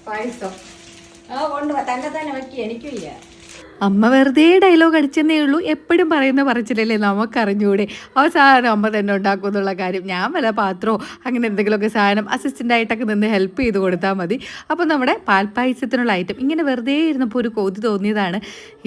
പായസം കൊണ്ടുപോവാ തന്നെ തന്നെ വെക്കി എനിക്കും ഇല്ല. അമ്മ വെറുതെ ഡയലോഗ് അടിച്ചെന്നേ ഉള്ളൂ. എപ്പോഴും പറയുന്ന പറച്ചിലല്ലേ നമുക്കറിഞ്ഞൂടെ. അവസാനം അമ്മ തന്നെ ഉണ്ടാക്കും എന്നുള്ള കാര്യം. ഞാൻ വല്ല പാത്രമോ അങ്ങനെ എന്തെങ്കിലുമൊക്കെ സാധനം അസിസ്റ്റൻ്റായിട്ടൊക്കെ നിന്ന് ഹെൽപ്പ് ചെയ്ത് കൊടുത്താൽ മതി. അപ്പോൾ നമ്മുടെ പാൽപ്പായസത്തിനുള്ള ഐറ്റം ഇങ്ങനെ വെറുതെ ഇരുന്നപ്പോൾ ഒരു കൊതി തോന്നിയതാണ്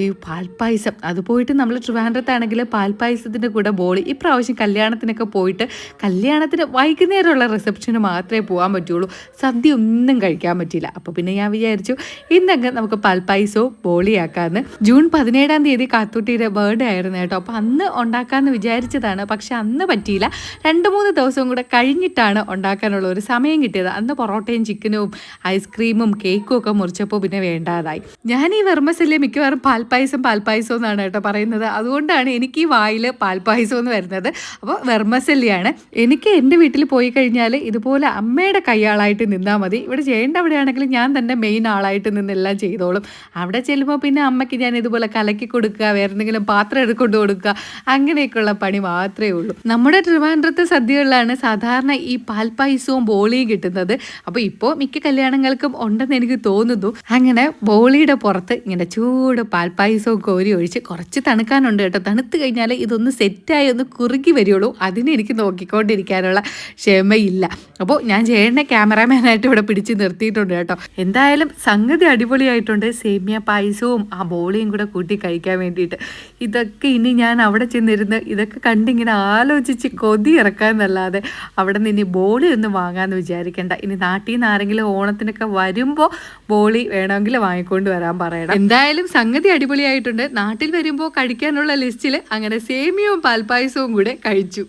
ഈ പാൽപ്പായസം. അത് പോയിട്ട് നമ്മൾ ട്രിവാൻഡ്രത്താണെങ്കിൽ പാൽപ്പായസത്തിൻ്റെ കൂടെ ബോളി. ഇപ്രാവശ്യം കല്യാണത്തിനൊക്കെ പോയിട്ട് കല്യാണത്തിന് വൈകുന്നേരമുള്ള റിസപ്ഷന് മാത്രമേ പോകാൻ പറ്റുള്ളൂ. സദ്യ ഒന്നും കഴിക്കാൻ പറ്റില്ല. അപ്പോൾ പിന്നെ ഞാൻ വിചാരിച്ചു ഇന്നങ്ങ് നമുക്ക് പാൽപ്പായസവും ബോളിയാക്കാമെന്ന്. ജൂൺ 17 കാത്തൂട്ടിയുടെ ബർത്ത്ഡേ ആയിരുന്നു കേട്ടോ. അപ്പോൾ അന്ന് ഉണ്ടാക്കാമെന്ന് വിചാരിച്ചതാണ്. പക്ഷെ അന്ന് പറ്റിയില്ല. 2-3 ദിവസവും കൂടെ കഴിഞ്ഞിട്ടാണ് ഉണ്ടാക്കാനുള്ള ഒരു സമയം കിട്ടിയത്. അന്ന് പൊറോട്ടയും ചിക്കനും ഐസ്ക്രീമും കേക്കും ഒക്കെ മുറിച്ചപ്പോൾ പിന്നെ വേണ്ടാതായി. ഞാൻ ഈ വെർമസെല്ലിയെ മിക്കവാറും പാൽപ്പായസം എന്നാണ് കേട്ടോ പറയുന്നത്. അതുകൊണ്ടാണ് എനിക്ക് ഈ വായിൽ പാൽപ്പായസം എന്ന് വരുന്നത്. അപ്പോൾ വെർമസെല്ലിയാണ്. എനിക്ക് എൻ്റെ വീട്ടിൽ പോയി കഴിഞ്ഞാൽ ഇതുപോലെ അമ്മയുടെ കൈയാളായിട്ട് നിന്നാൽ മതി. ഇവിടെ ചെയ്യേണ്ട അവിടെയാണെങ്കിലും ഞാൻ തന്നെ മെയിൻ ആളായിട്ട് നിന്നെല്ലാം ചെയ്തോളും. അവിടെ ചെല്ലുമ്പോൾ പിന്നെ അമ്മയ്ക്ക് ഞാൻ ഇതുപോലെ കലക്കി കൊടുക്കുക, വേറെ എന്തെങ്കിലും പാത്രം എടുക്കൊണ്ട് കൊടുക്കുക, അങ്ങനെയൊക്കെയുള്ള പണി മാത്രമേ ഉള്ളൂ. നമ്മുടെ ട്രിവാൻഡ്രത്തെ സദ്യകളിലാണ് സാധാരണ ഈ പാൽപ്പായസവും ബോളിയും കിട്ടുന്നത്. അപ്പോൾ ഇപ്പോൾ മിക്ക കല്യാണങ്ങൾക്കും ഉണ്ടെന്ന് എനിക്ക് തോന്നുന്നു. അങ്ങനെ ബോളിയുടെ പുറത്ത് ഇങ്ങനെ ചൂട് പാൽപ്പായസവും കോരി ഒഴിച്ച് കുറച്ച് തണുക്കാനുണ്ട് കേട്ടോ. തണുത്ത് കഴിഞ്ഞാൽ ഇതൊന്ന് സെറ്റായി ഒന്ന് കുറുകി വരുള്ളൂ. അതിന് എനിക്ക് നോക്കിക്കൊണ്ടിരിക്കാനുള്ള ക്ഷമയില്ല. അപ്പോൾ ഞാൻ ചെയ്യേണ്ട ക്യാമറാമാനായിട്ട് ഇവിടെ പിടിച്ച് നിർത്തിയിട്ടുണ്ട് കേട്ടോ. എന്തായാലും സംഗതി അടിപൊളിയായിട്ടുണ്ട്. സേമിയ പായസവും ആ ബോളിയും കൂടെ കൂട്ടി കഴിക്കാൻ വേണ്ടിയിട്ട്. ഇതൊക്കെ ഇനി ഞാൻ അവിടെ ചെന്നിരുന്ന് ഇതൊക്കെ കണ്ടിങ്ങനെ ആലോചിച്ച് കൊതി ഇറക്കാമെന്നല്ലാതെ അവിടെ നിന്ന് ഇനി ബോളി ഒന്നും വാങ്ങാമെന്ന് വിചാരിക്കേണ്ട. ഇനി നാട്ടിൽ നിന്ന് ആരെങ്കിലും ഓണത്തിനൊക്കെ വരുമ്പോൾ ബോളി വേണമെങ്കിൽ വാങ്ങിക്കൊണ്ട് വരാൻ പറയണം. എന്തായാലും സംഗതി അടിപൊളിയായിട്ടുണ്ട്. നാട്ടിൽ വരുമ്പോൾ കഴിക്കാനുള്ള ലിസ്റ്റിൽ അങ്ങനെ സേമിയവും പാൽപ്പായസവും കൂടെ കഴിച്ചു.